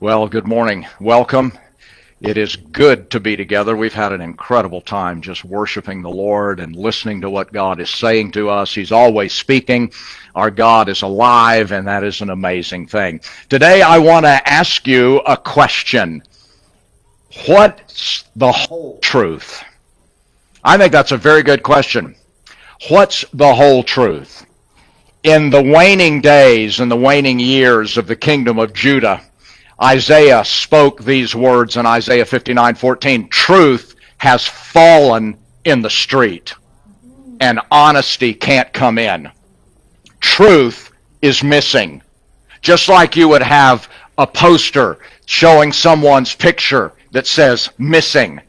Well, good morning. Welcome. It is good to be together. We've had an incredible time just worshiping the Lord and listening to what God is saying to us. He's always speaking. Our God is alive, and that is an amazing thing. Today, I want to ask you a question. What's the whole truth? I think that's a very good question. What's the whole truth? In the waning days and the waning years of the kingdom of Judah, Isaiah spoke these words in Isaiah 59:14. Truth has fallen in the street, and honesty can't come in. Truth is missing. Just like you would have a poster showing someone's picture that says missing,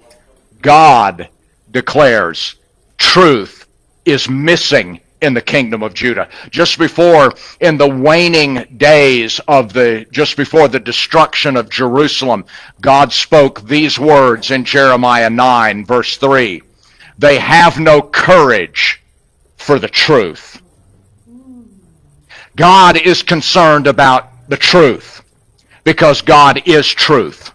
God declares truth is missing in the kingdom of Judah. Just before, in the waning days of just before the destruction of Jerusalem, God spoke these words in Jeremiah 9, verse 3. They have no courage for the truth. God is concerned about the truth because God is truth.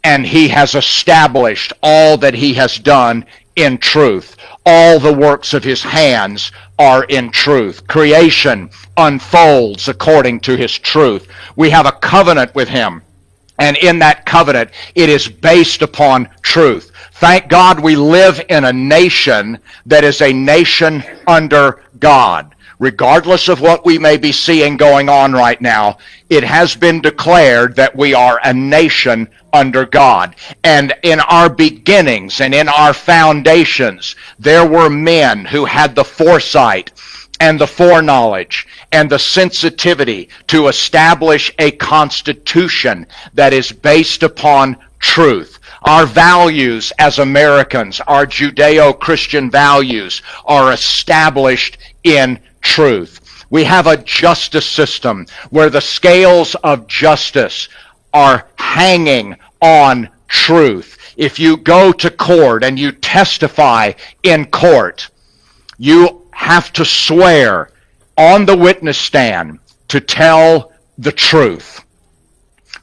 And He has established all that He has done in truth. All the works of His hands are in truth. Creation unfolds according to His truth. We have a covenant with Him, and in that covenant, it is based upon truth. Thank God we live in a nation that is a nation under God. Regardless of what we may be seeing going on right now, it has been declared that we are a nation under God. And in our beginnings and in our foundations, there were men who had the foresight and the foreknowledge and the sensitivity to establish a constitution that is based upon truth. Our values as Americans, our Judeo-Christian values, are established in truth. We have a justice system where the scales of justice are hanging on truth. If you go to court and you testify in court, you have to swear on the witness stand to tell the truth.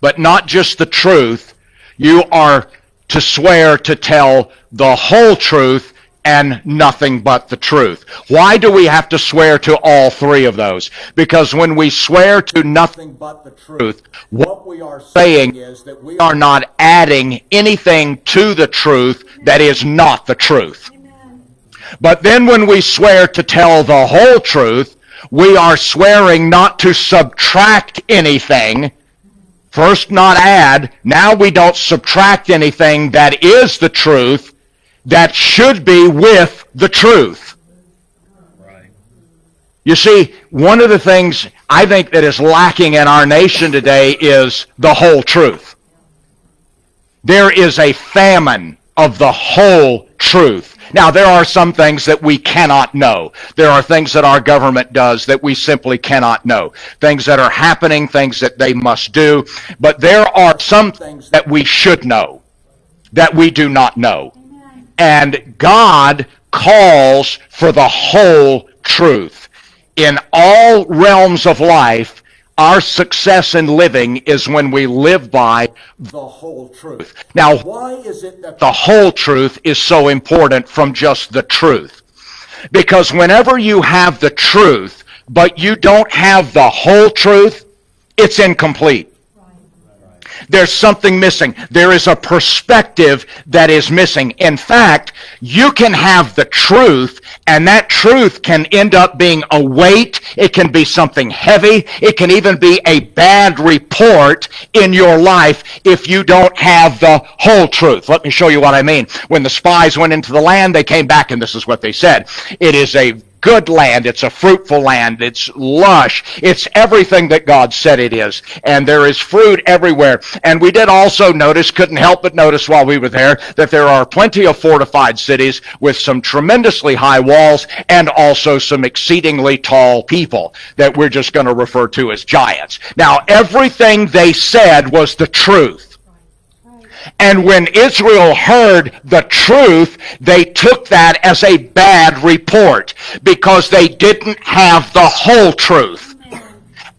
But not just the truth, you are to swear to tell the whole truth and nothing but the truth. Why do we have to swear to all three of those? Because when we swear to nothing but the truth, what we are saying is that we are not adding anything to the truth that is not the truth. Amen. But then when we swear to tell the whole truth, we are swearing not to subtract anything. First, not add. Now we don't subtract anything that is the truth that should be with the truth. Right. You see, one of the things I think that is lacking in our nation today is the whole truth. There is a famine of the whole truth. Now, there are some things that we cannot know. There are things that our government does that we simply cannot know. Things that are happening, things that they must do. But there are some things that we should know that we do not know. And God calls for the whole truth. In all realms of life, our success in living is when we live by the whole truth. Now, why is it that the whole truth is so important from just the truth? Because whenever you have the truth, but you don't have the whole truth, it's incomplete. There's something missing. There is a perspective that is missing. In fact, you can have the truth, and that truth can end up being a weight. It can be something heavy. It can even be a bad report in your life if you don't have the whole truth. Let me show you what I mean. When the spies went into the land, they came back, and this is what they said. It is a good land. It's a fruitful land. It's lush. It's everything that God said it is. And there is fruit everywhere. And we did also notice, couldn't help but notice while we were there, that there are plenty of fortified cities with some tremendously high walls and also some exceedingly tall people that we're just going to refer to as giants. Now, everything they said was the truth. And when Israel heard the truth, they took that as a bad report because they didn't have the whole truth.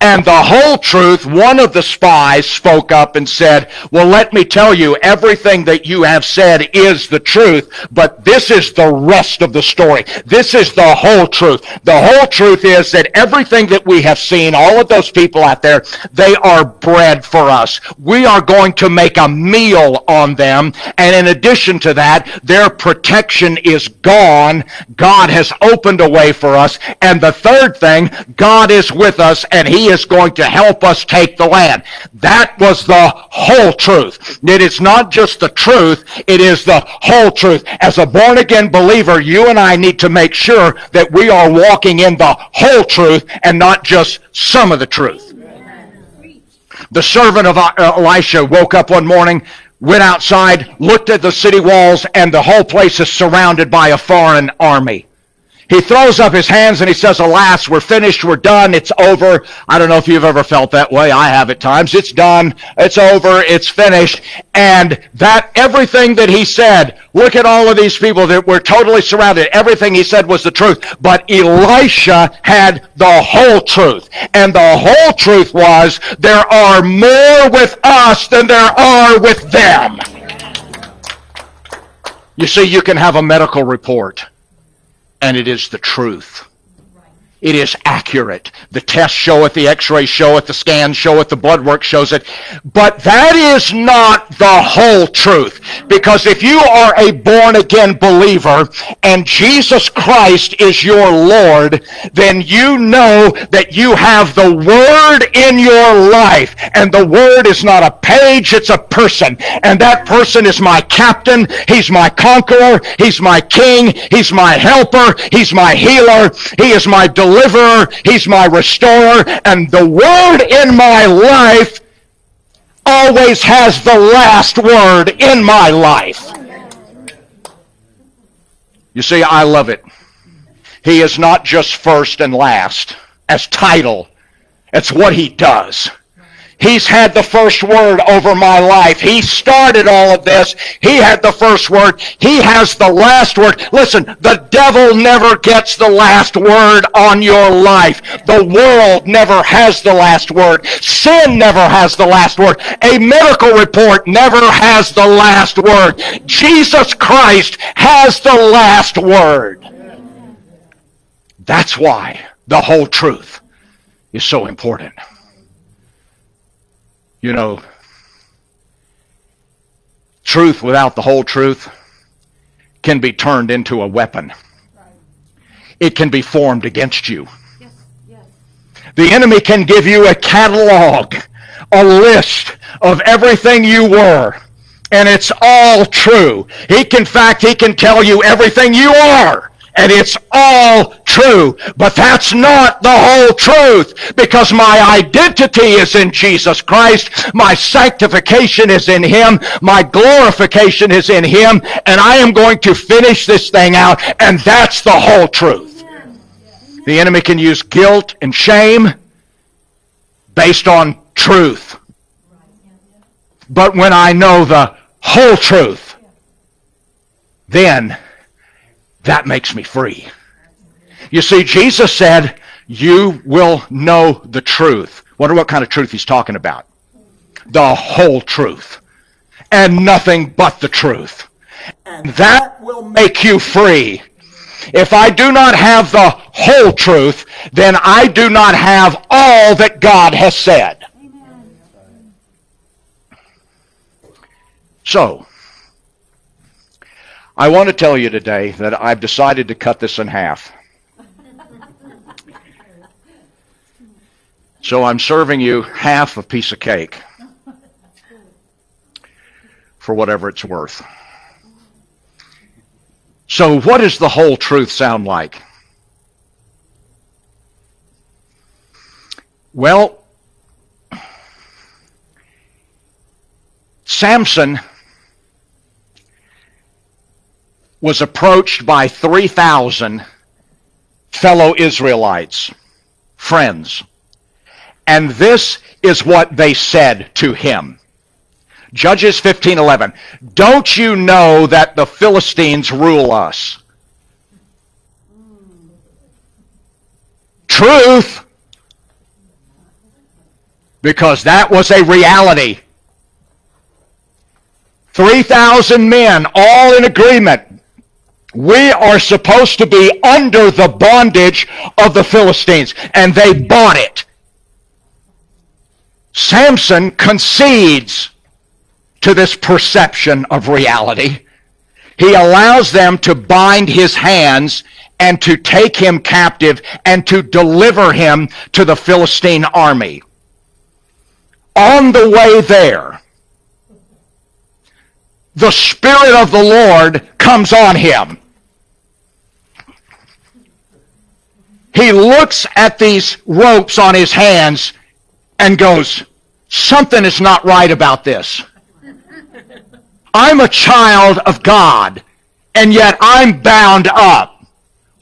and the whole truth, one of the spies spoke up and said, well, let me tell you, everything that you have said is the truth, but this is the rest of the story. This is the whole truth. The whole truth is that everything that we have seen, all of those people out there, they are bread for us. We are going to make a meal on them, and in addition to that, their protection is gone. God has opened a way for us, and the third thing, God is with us, and He is going to help us take the land. That was the whole truth. It is not just the truth, it is the whole truth. As a born-again believer, you and I need to make sure that we are walking in the whole truth and not just some of the truth. The servant of Elisha woke up one morning, went outside, looked at the city walls, and the whole place is surrounded by a foreign army. He throws up his hands and he says, alas, we're finished, we're done, it's over. I don't know if you've ever felt that way. I have at times. It's done, it's over, it's finished. And that everything that he said, look at all of these people that were totally surrounded. Everything he said was the truth. But Elisha had the whole truth. And the whole truth was, there are more with us than there are with them. You see, you can have a medical report, and it is the truth. It is accurate. The tests show it, the x-rays show it, the scans show it, the blood work shows it. But that is not the whole truth. Because if you are a born-again believer and Jesus Christ is your Lord, then you know that you have the Word in your life. And the Word is not a page, it's a person. And that person is my captain, He's my conqueror, He's my king, He's my helper, He's my healer, He is my deliverer, He's my restorer, and the Word in my life always has the last word in my life. You see, I love it. He is not just first and last as title. It's what He does. He's had the first word over my life. He started all of this. He had the first word. He has the last word. Listen, the devil never gets the last word on your life. The world never has the last word. Sin never has the last word. A medical report never has the last word. Jesus Christ has the last word. That's why the whole truth is so important. You know, truth without the whole truth can be turned into a weapon. It can be formed against you. The enemy can give you a catalog, a list of everything you were, and it's all true. In fact, he can tell you everything you are, and it's all true. But that's not the whole truth, because my identity is in Jesus Christ, my sanctification is in Him, my glorification is in Him, and I am going to finish this thing out, and that's the whole truth. The enemy can use guilt and shame based on truth. But when I know the whole truth, then that makes me free. You see, Jesus said, you will know the truth. Wonder what kind of truth He's talking about. The whole truth. And nothing but the truth. And that will make you free. If I do not have the whole truth, then I do not have all that God has said. So, I want to tell you today that I've decided to cut this in half. So I'm serving you half a piece of cake for whatever it's worth. So what does the whole truth sound like? Well, Samson was approached by 3,000 fellow Israelites, friends. And this is what they said to him. Judges 15:11. Don't you know that the Philistines rule us? Truth. because that was a reality. 3,000 men, all in agreement. We are supposed to be under the bondage of the Philistines, and they bought it. Samson concedes to this perception of reality. He allows them to bind his hands and to take him captive and to deliver him to the Philistine army. On the way there, the Spirit of the Lord comes on him. He looks at these ropes on his hands and goes, something is not right about this. I'm a child of God, and yet I'm bound up.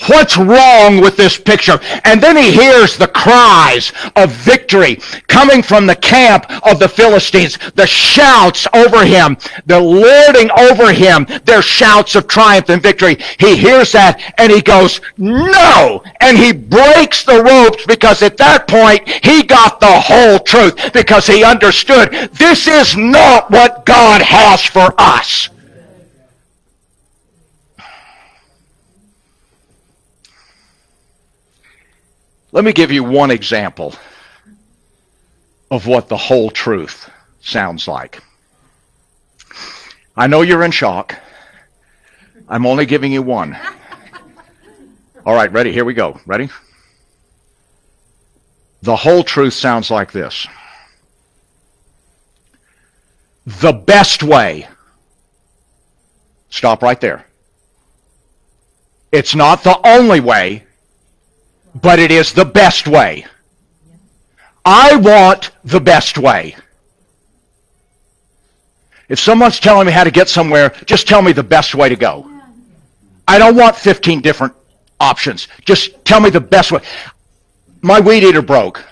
What's wrong with this picture? And then he hears the cries of victory coming from the camp of the Philistines, the shouts over him, the lording over him, their shouts of triumph and victory. He hears that and he goes, no! And he breaks the ropes, because at that point he got the whole truth, because he understood this is not what God has for us. Let me give you one example of what the whole truth sounds like. I know you're in shock. I'm only giving you one. All right, ready? Here we go. Ready? The whole truth sounds like this. The best way. Stop right there. It's not the only way, but it is the best way. I want the best way. If someone's telling me how to get somewhere, just tell me the best way to go. I don't want 15 different options. Just tell me the best way. My weed eater broke.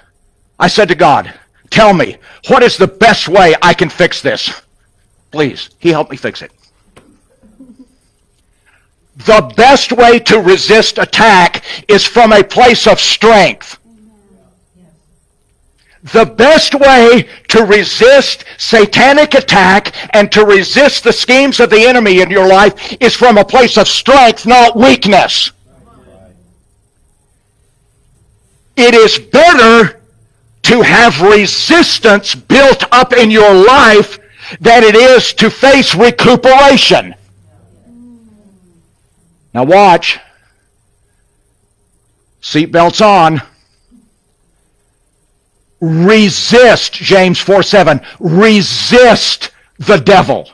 I said to God, tell me, what is the best way I can fix this? Please, He helped me fix it. The best way to resist attack is from a place of strength. The best way to resist satanic attack and to resist the schemes of the enemy in your life is from a place of strength, not weakness. It is better to have resistance built up in your life than it is to face recuperation. Now watch. Seatbelts on. Resist, James 4:7. Resist the devil,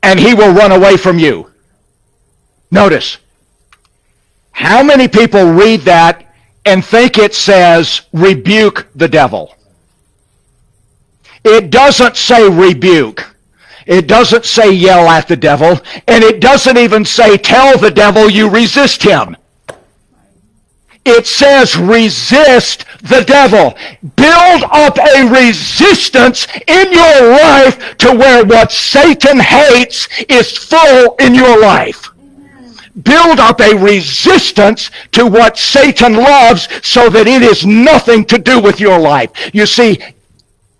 and he will run away from you. Notice, how many people read that and think it says, rebuke the devil? It doesn't say rebuke. It doesn't say yell at the devil, and it doesn't even say tell the devil you resist him. It says resist the devil. Build up a resistance in your life to where what Satan hates is full in your life. Build up a resistance to what Satan loves so that it is nothing to do with your life. You see,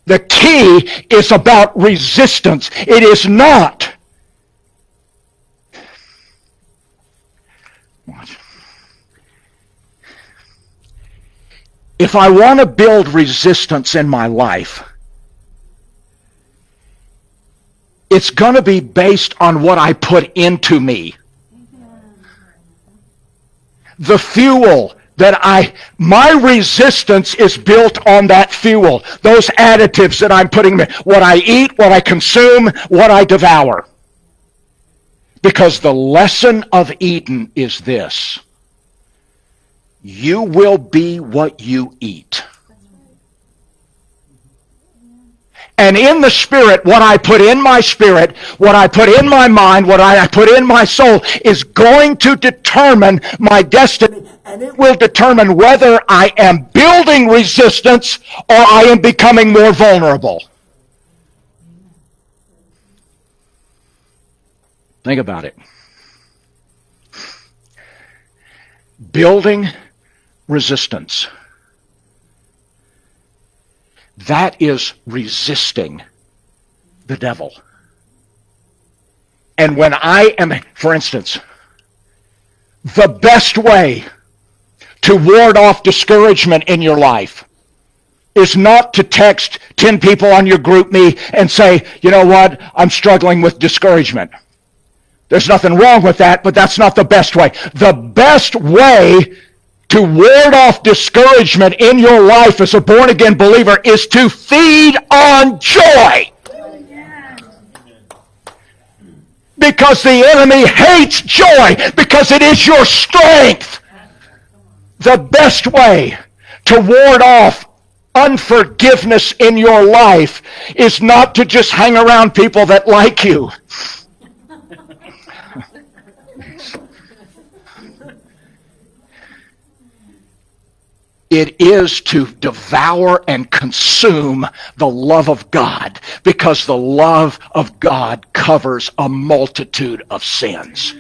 the key is about resistance. It is not. Watch. If I want to build resistance in my life, it's going to be based on what I put into me. The fuel that my resistance is built on that fuel, those additives that I'm putting in, what I eat, what I consume, what I devour. Because the lesson of Eden is this: you will be what you eat. And in the spirit, what I put in my spirit, what I put in my mind, what I put in my soul is going to determine my destiny, and it will determine whether I am building resistance or I am becoming more vulnerable. Think about it. Building resistance That is resisting the devil. And when I am, for instance, the best way to ward off discouragement in your life is not to text 10 people on your group me and say, you know what, I'm struggling with discouragement. There's nothing wrong with that, but that's not the best way. The best way to ward off discouragement in your life as a born-again believer is to feed on joy. Because the enemy hates joy, because it is your strength. The best way to ward off unforgiveness in your life is not to just hang around people that like you. It is to devour and consume the love of God, because the love of God covers a multitude of sins.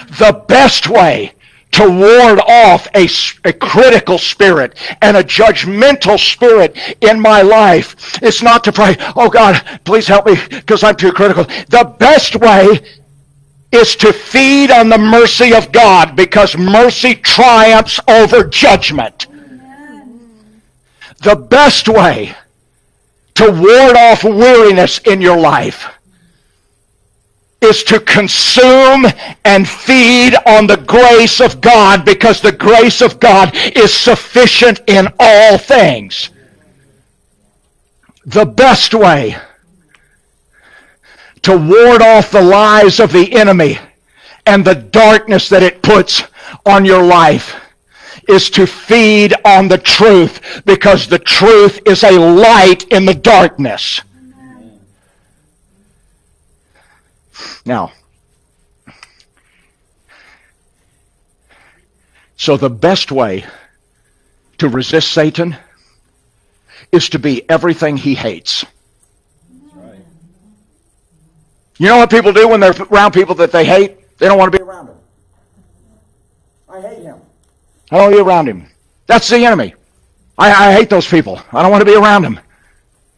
The best way to ward off a critical spirit and a judgmental spirit in my life is not to pray, oh God, please help me because I'm too critical. The best way is to feed on the mercy of God, because mercy triumphs over judgment. The best way to ward off weariness in your life is to consume and feed on the grace of God, because the grace of God is sufficient in all things. The best way to ward off the lies of the enemy and the darkness that it puts on your life is to feed on the truth, because the truth is a light in the darkness. Now, so the best way to resist Satan is to be everything he hates. You know what people do when they're around people that they hate? They don't want to be around them. I hate him. I don't want to be around him. That's the enemy. I hate those people. I don't want to be around them.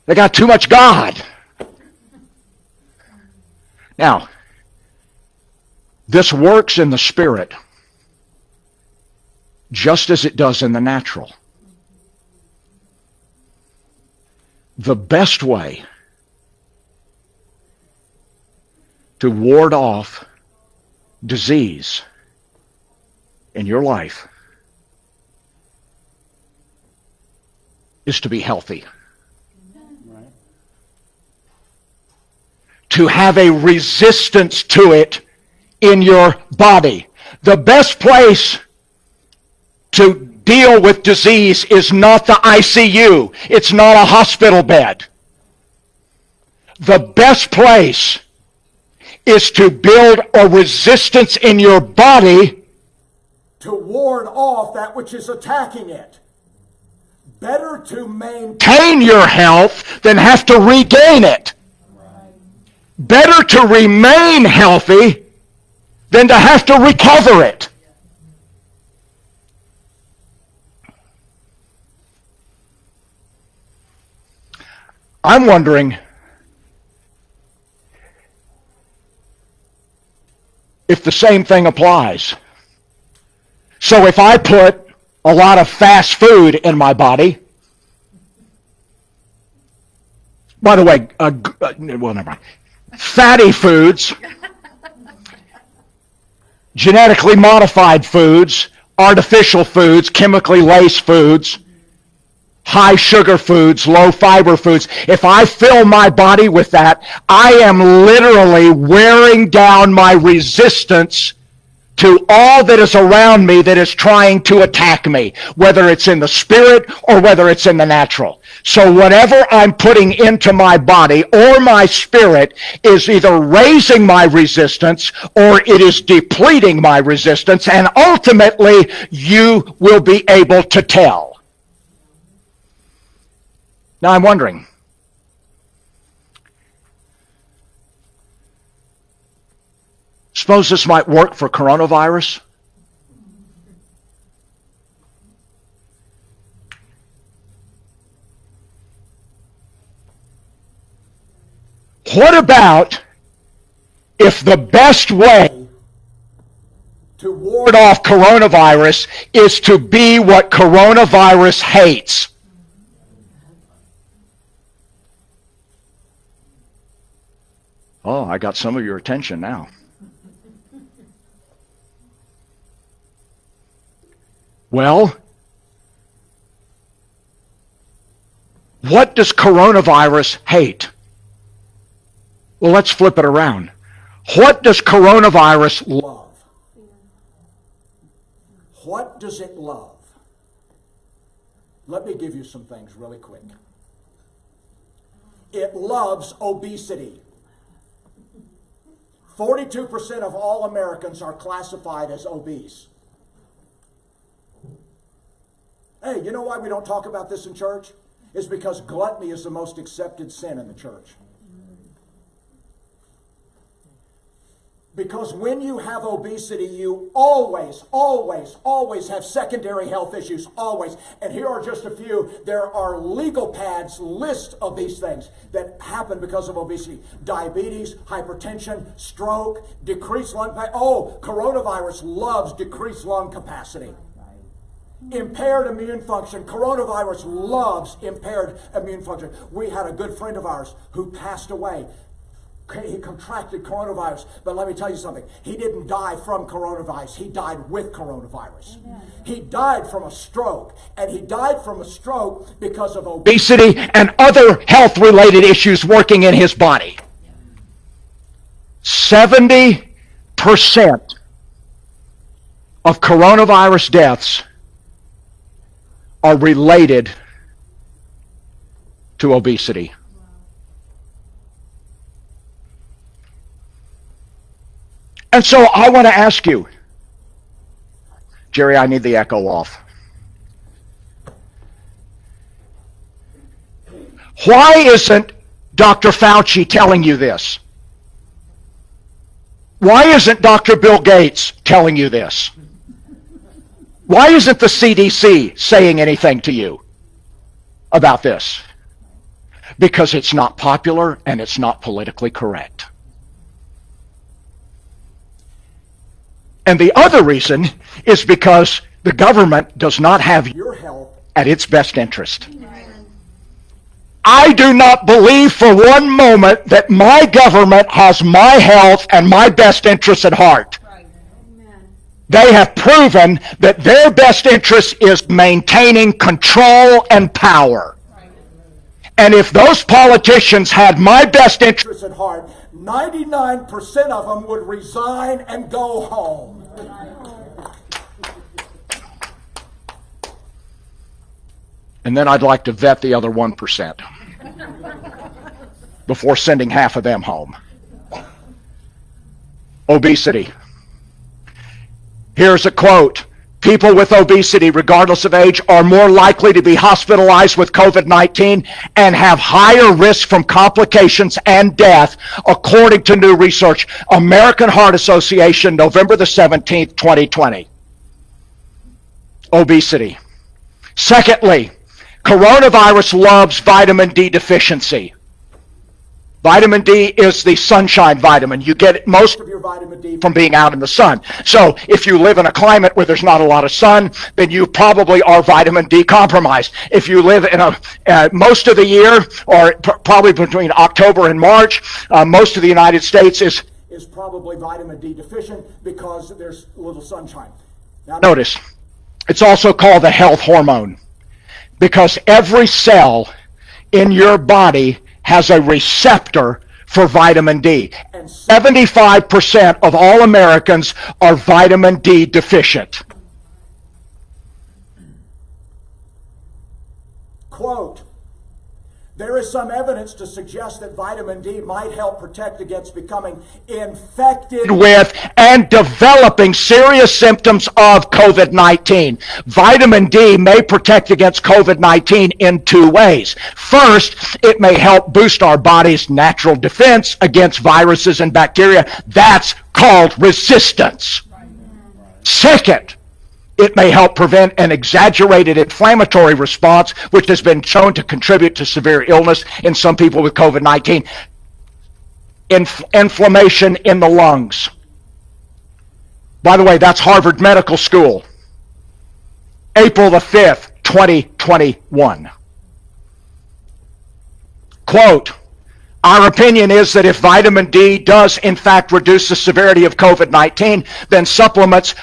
They got too much God. Now, this works in the spirit just as it does in the natural. The best way to ward off disease in your life is to be healthy. Right. To have a resistance to it in your body. The best place to deal with disease is not the ICU. It's not a hospital bed. The best place is to build a resistance in your body to ward off that which is attacking it. Better to maintain your health than have to regain it. Better to remain healthy than to have to recover it. I'm wondering if the same thing applies. So if I put a lot of fast food in my body, by the way, well, never mind. Fatty foods, genetically modified foods, artificial foods, chemically laced foods, high sugar foods, low fiber foods. If I fill my body with that, I am literally wearing down my resistance to all that is around me that is trying to attack me, whether it's in the spirit or whether it's in the natural. So whatever I'm putting into my body or my spirit is either raising my resistance or it is depleting my resistance, and ultimately you will be able to tell. Now I'm wondering, suppose this might work for coronavirus? What about if the best way to ward off coronavirus is to be what coronavirus hates? Oh, I got some of your attention now. Well, what does coronavirus hate? Well, let's flip it around. What does coronavirus love? What does it love? Let me give you some things really quick. It loves obesity. 42% of all Americans are classified as obese. Hey, you know why we don't talk about this in church? It's because gluttony is the most accepted sin in the church. Because when you have obesity, you always have secondary health issues, always. And here are just a few. There are legal pads, list of these things that happen because of obesity. Diabetes, hypertension, stroke, decreased lung capacity. Oh, coronavirus loves decreased lung capacity. Impaired immune function. Coronavirus loves impaired immune function. We had a good friend of ours who passed away. He contracted coronavirus, but let me tell you something. He didn't die from coronavirus. He died with coronavirus. Amen. He died from a stroke, and he died from a stroke because of obesity and other health-related issues working in his body. 70% of coronavirus deaths are related to obesity. And so I want to ask you, Jerry, I need the echo off. Why isn't Dr. Fauci telling you this? Why isn't Dr. Bill Gates telling you this? Why isn't the CDC saying anything to you about this? Because it's not popular and it's not politically correct. And the other reason is because the government does not have your health at its best interest. I do not believe for one moment that my government has my health and my best interests at heart. They have proven that their best interest is maintaining control and power. And if those politicians had my best interests at heart, 99% of them would resign and go home. And then I'd like to vet the other 1% before sending half of them home. Obesity. Here's a quote. People with obesity, regardless of age, are more likely to be hospitalized with COVID-19 and have higher risk from complications and death, according to new research. American Heart Association, November the 17th, 2020. Obesity. Secondly, coronavirus loves vitamin D deficiency. Vitamin D is the sunshine vitamin. You get most of your vitamin D from being out in the sun. So if you live in a climate where there's not a lot of sun, then you probably are vitamin D compromised. If you live in most of the year, or probably between October and March, most of the United States is probably vitamin D deficient because there's little sunshine. Now notice, it's also called the health hormone because every cell in your body has a receptor for vitamin D. And 75% of all Americans are vitamin D deficient. Quote, there is some evidence to suggest that vitamin D might help protect against becoming infected with and developing serious symptoms of COVID-19. Vitamin D may protect against COVID-19 in two ways. First, it may help boost our body's natural defense against viruses and bacteria. That's called resistance. Second, it may help prevent an exaggerated inflammatory response, which has been shown to contribute to severe illness in some people with COVID-19. inflammation in the lungs. By the way, that's Harvard Medical School, April the 5th, 2021. Quote, our opinion is that if vitamin D does in fact reduce the severity of COVID-19, then supplements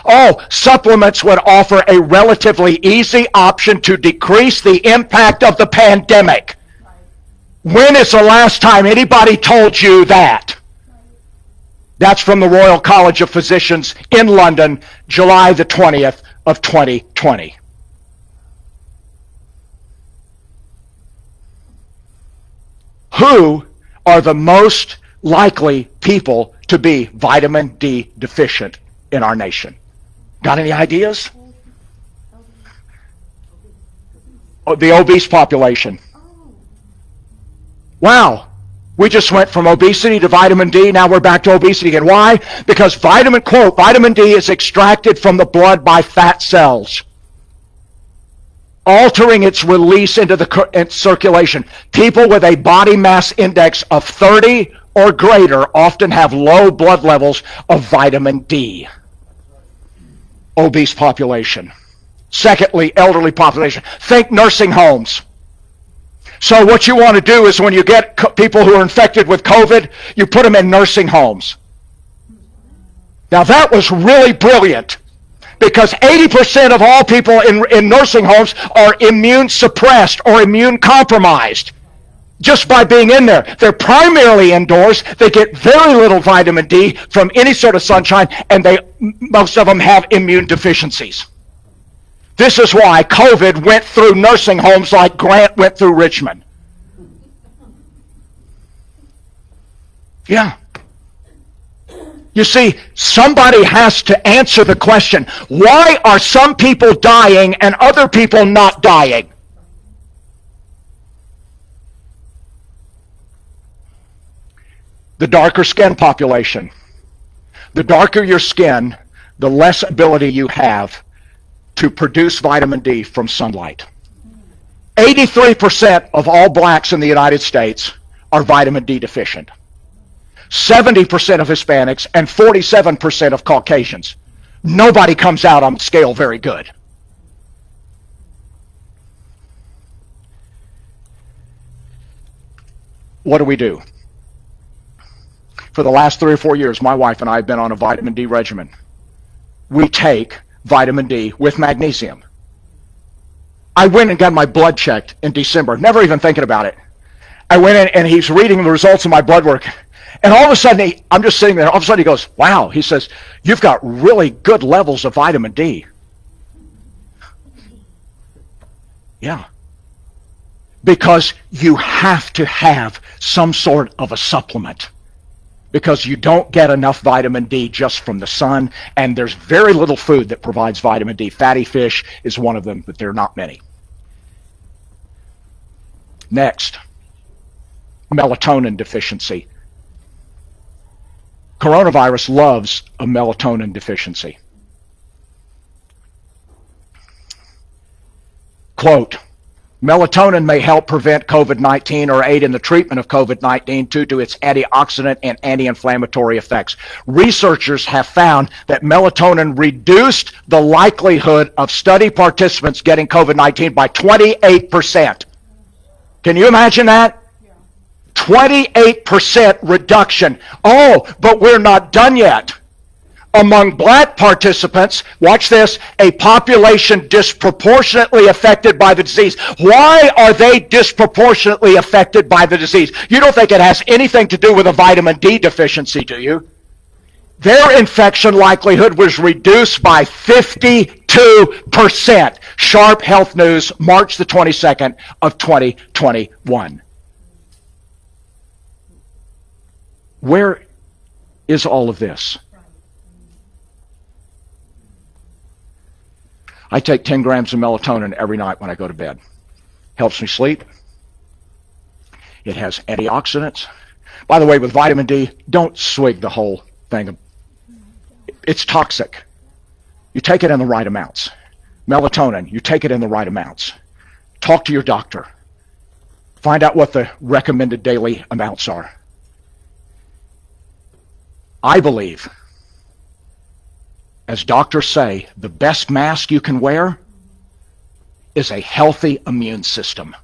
would offer a relatively easy option to decrease the impact of the pandemic. When is the last time anybody told you that? That's from the Royal College of Physicians in London, July the 20th of 2020. Who are the most likely people to be vitamin D deficient in our nation? Got any ideas? Oh, the obese population. Wow. We just went from obesity to vitamin D. Now we're back to obesity again. Why? Because vitamin D is extracted from the blood by fat cells, altering its release into the circulation. People with a body mass index of 30 or greater often have low blood levels of vitamin D. Obese population. Secondly, elderly population. Think nursing homes. So what you want to do is when you get people who are infected with COVID, you put them in nursing homes. Now that was really brilliant, because 80% of all people in nursing homes are immune suppressed or immune compromised just by being in there. They're primarily indoors. They get very little vitamin D from any sort of sunshine, and most of them have immune deficiencies. This is why COVID went through nursing homes like Grant went through Richmond. Yeah. You see, somebody has to answer the question, why are some people dying and other people not dying? The darker skin population. The darker your skin, the less ability you have to produce vitamin D from sunlight. 83% of all blacks in the United States are vitamin D deficient. 70% of Hispanics and 47% of Caucasians. Nobody comes out on the scale very good. What do? For the last 3 or 4 years, my wife and I have been on a vitamin D regimen. We take vitamin D with magnesium. I went and got my blood checked in December, never even thinking about it. I went in and he's reading the results of my blood work. And all of a sudden, I'm just sitting there, all of a sudden he goes, wow, he says, you've got really good levels of vitamin D. Yeah. Because you have to have some sort of a supplement, because you don't get enough vitamin D just from the sun, and there's very little food that provides vitamin D. Fatty fish is one of them, but there are not many. Next, melatonin deficiency. Coronavirus loves a melatonin deficiency. Quote, melatonin may help prevent COVID-19 or aid in the treatment of COVID-19 due to its antioxidant and anti-inflammatory effects. Researchers have found that melatonin reduced the likelihood of study participants getting COVID-19 by 28%. Can you imagine that? 28% reduction. Oh, but we're not done yet. Among black participants, watch this, a population disproportionately affected by the disease. Why are they disproportionately affected by the disease? You don't think it has anything to do with a vitamin D deficiency, do you? Their infection likelihood was reduced by 52%. Sharp Health News, March the 22nd of 2021. Where is all of this? I take 10 grams of melatonin every night when I go to bed. Helps me sleep. It has antioxidants. By the way, with vitamin D, don't swig the whole thing. It's toxic. You take it in the right amounts. Melatonin, you take it in the right amounts. Talk to your doctor. Find out what the recommended daily amounts are. I believe, as doctors say, the best mask you can wear is a healthy immune system.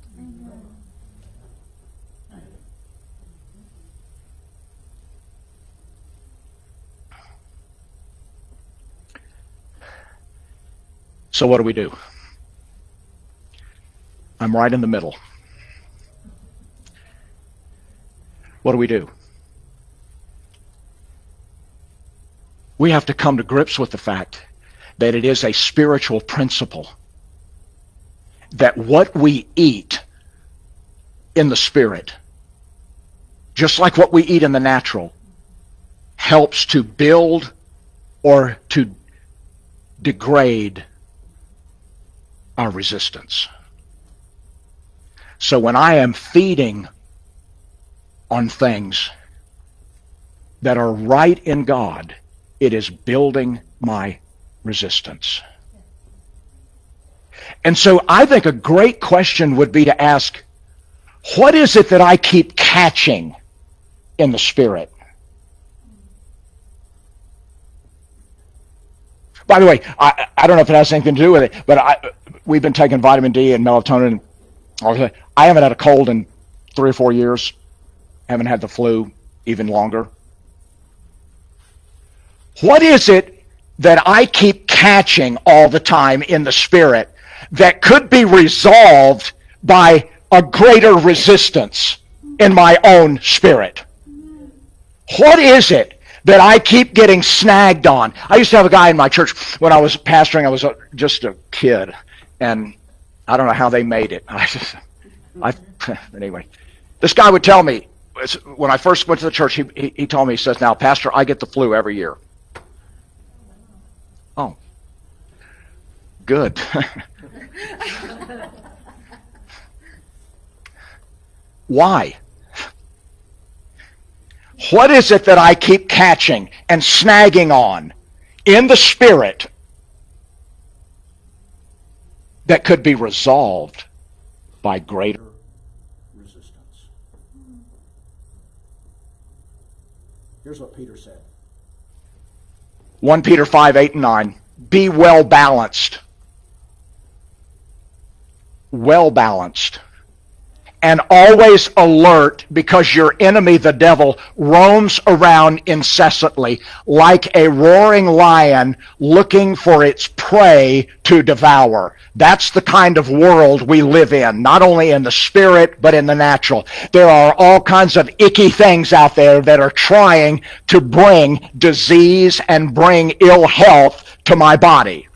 So what do we do? I'm right in the middle. What do we do? We have to come to grips with the fact that it is a spiritual principle that what we eat in the spirit, just like what we eat in the natural, helps to build or to degrade our resistance. So when I am feeding on things that are right in God, it is building my resistance. And so I think a great question would be to ask, what is it that I keep catching in the Spirit? By the way, I don't know if it has anything to do with it, but we've been taking vitamin D and melatonin. I haven't had a cold in 3 or 4 years. I haven't had the flu even longer. What is it that I keep catching all the time in the Spirit that could be resolved by a greater resistance in my own spirit? What is it that I keep getting snagged on? I used to have a guy in my church when I was pastoring. I was just a kid, and I don't know how they made it. Anyway, this guy would tell me, when I first went to the church, he told me, he says, "Now, Pastor, I get the flu every year." Oh, good. Why? What is it that I keep catching and snagging on in the Spirit that could be resolved by greater resistance? Here's what Peter said. 1 Peter 5, 8 and 9. Be well balanced. Well balanced. And always alert, because your enemy, the devil, roams around incessantly like a roaring lion looking for its prey to devour. That's the kind of world we live in, not only in the spirit, but in the natural. There are all kinds of icky things out there that are trying to bring disease and bring ill health to my body.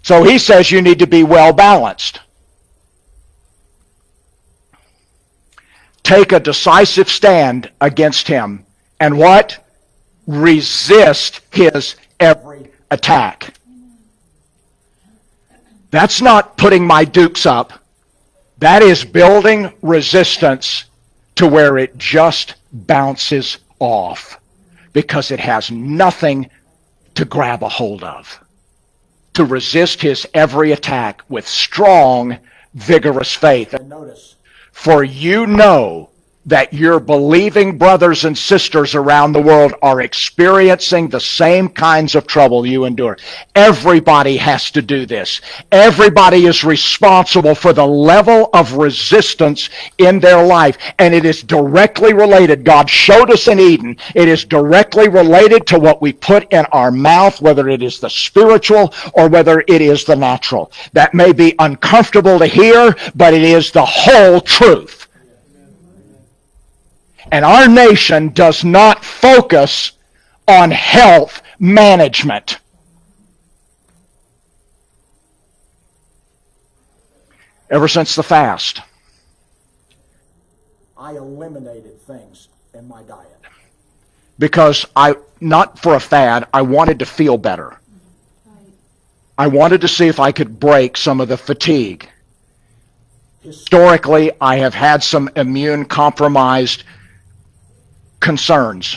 So he says you need to be well balanced. Take a decisive stand against him, and what? Resist his every attack. That's not putting my dukes up. That is building resistance to where it just bounces off because it has nothing to grab a hold of. To resist his every attack with strong, vigorous faith. And notice, for you know that your believing brothers and sisters around the world are experiencing the same kinds of trouble you endure. Everybody has to do this. Everybody is responsible for the level of resistance in their life. And it is directly related. God showed us in Eden. It is directly related to what we put in our mouth, whether it is the spiritual or whether it is the natural. That may be uncomfortable to hear, but it is the whole truth. And our nation does not focus on health management. Ever since the fast, I eliminated things in my diet. Because not for a fad, I wanted to feel better. I wanted to see if I could break some of the fatigue. Historically, I have had some immune compromised concerns.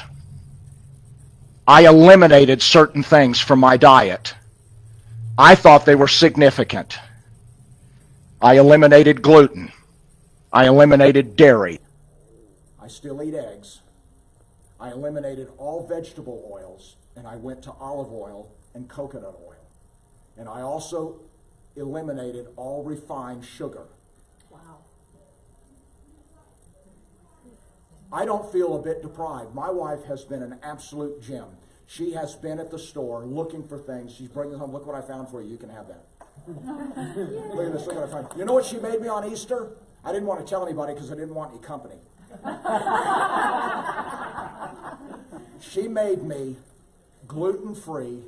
I eliminated certain things from my diet. I thought they were significant. I eliminated gluten. I eliminated dairy. I still eat eggs. I eliminated all vegetable oils, and I went to olive oil and coconut oil. And I also eliminated all refined sugar. Wow. I don't feel a bit deprived. My wife has been an absolute gem. She has been at the store looking for things. She's bringing home, look what I found for you. You can have that. Look at this, look what I found. You know what she made me on Easter? I didn't want to tell anybody because I didn't want any company. She made me gluten-free,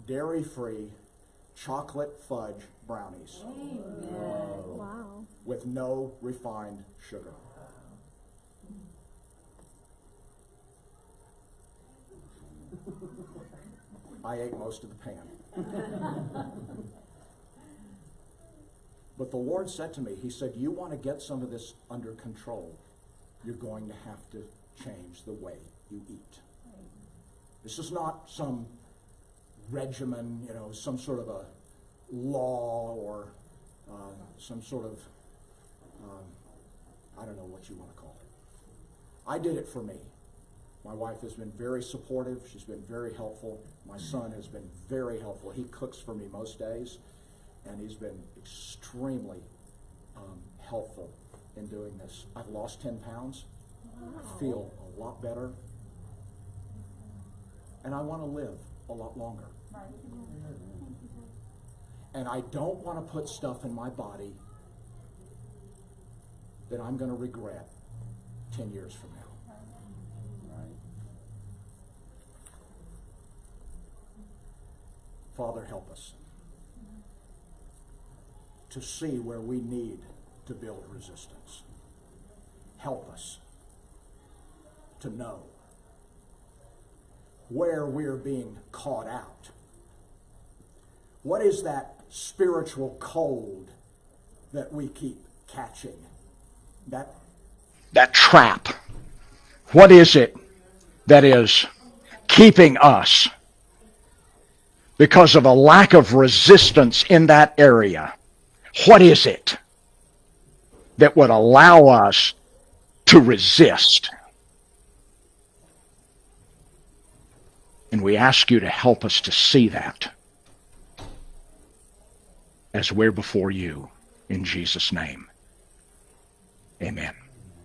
dairy-free, chocolate fudge brownies. Wow. With no refined sugar. I ate most of the pan. But the Lord said to me, He said, you want to get some of this under control, you're going to have to change the way you eat. This is not some regimen, some sort of a law or some sort of, I don't know what you want to call it. I did it for me. My wife has been very supportive. She's been very helpful. My son has been very helpful. He cooks for me most days, and he's been extremely helpful in doing this. I've lost 10 pounds. I feel a lot better. And I want to live a lot longer. And I don't want to put stuff in my body that I'm going to regret 10 years from now. Father, help us to see where we need to build resistance. Help us to know where we're being caught out. What is that spiritual cold that we keep catching? That trap. What is it that is keeping us because of a lack of resistance in that area? What is it that would allow us to resist? And we ask you to help us to see that as we're before you. In Jesus' name, amen.